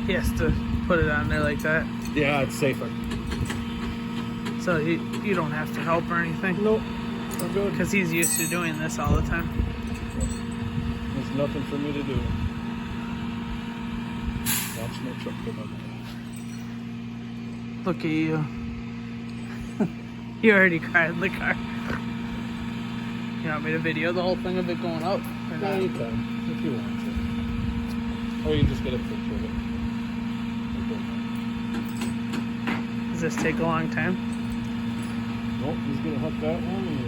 He has to put it on there like that. Yeah, it's safer. So you don't have to help or anything? Nope, I'm good. Because he's used to doing this all the time. There's nothing for me to do. Watch my truck go by. Look at you. You already cried in the car. You want me to video the whole thing of it going up? Or Yeah, not? you can, if you want to. Or you can just get a picture of it. Does this take a long time? Nope, he's gonna hook that one and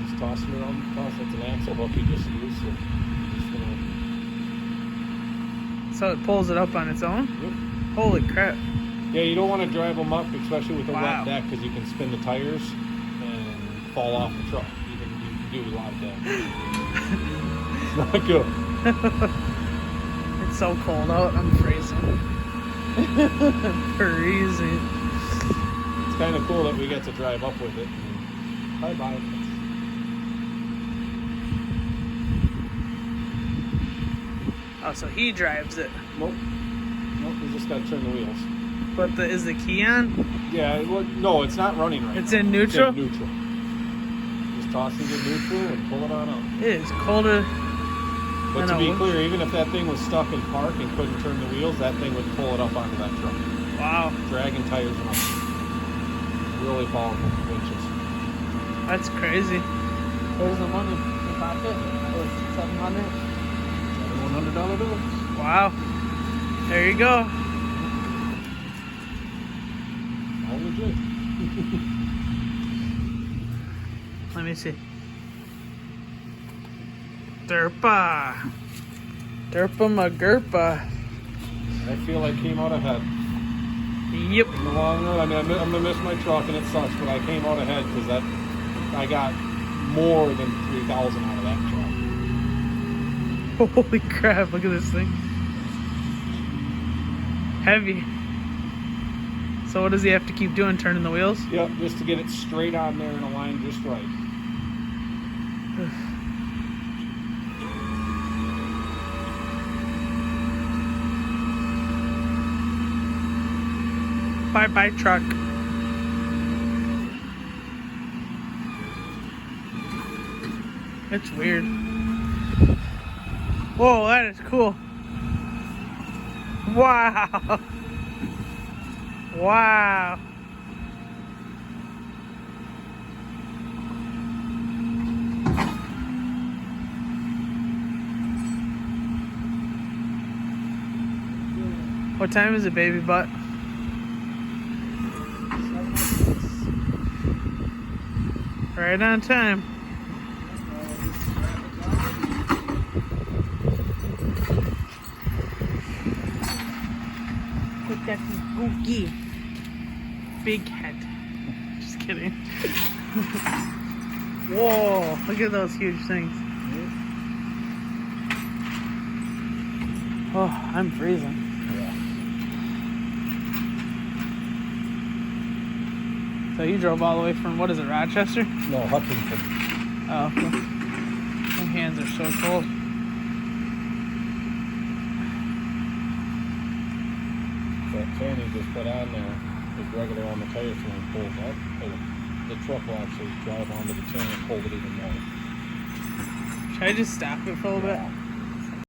just toss it around. That's an axle hook he just used. So just gonna... So it pulls it up on its own? Yep. Holy crap. Yeah, you don't want to drive them up, especially with a Wow. wet deck, because you can spin the tires and fall off the truck. You can do a lot of damage. It's not good. It's so cold out, I'm freezing. Freezing. It's kind of cool that we get to drive up with it. Bye-bye. Oh, so he drives it. Nope. Nope, we just got to turn the wheels. But is the key on? Yeah, no, it's not running right It's now. in neutral? It's in neutral. Just toss it in neutral and pull it on up. It is colder. But I to know. be clear, even if that thing was stuck in park and couldn't turn the wheels, that thing would pull it up onto that truck. Wow, Dragging tires and all. Really powerful winches. that's crazy. Where's the money? The pocket? Oh, $700? $100 bills. Wow. There you go. All legit. Let me see. Derpa. Derpa McGurpa. I feel I came out ahead. Yep. In the long run, I mean, I'm going to miss my truck and it sucks, but I came out ahead because I got more than 3,000 out of that truck. Holy crap, look at this thing. Heavy. So what does he have to keep doing, turning the wheels? Yep, just to get it straight on there and aligned just right. Bye-bye, truck. It's weird. Whoa, that is cool. Wow. Wow. What time is it, baby butt? Right on time. Look at this googie. Big head. Just kidding. Whoa, look at those huge things. Oh, I'm freezing. Yeah. So you drove all the way from, what is it, Rochester? No, Hutchinson. Oh, okay. My hands are so cold. That chain he just put on there is regular on the tire so when it pulls up, the truck will actually drive onto the chain and hold it even more. Should I just stop it for a little bit?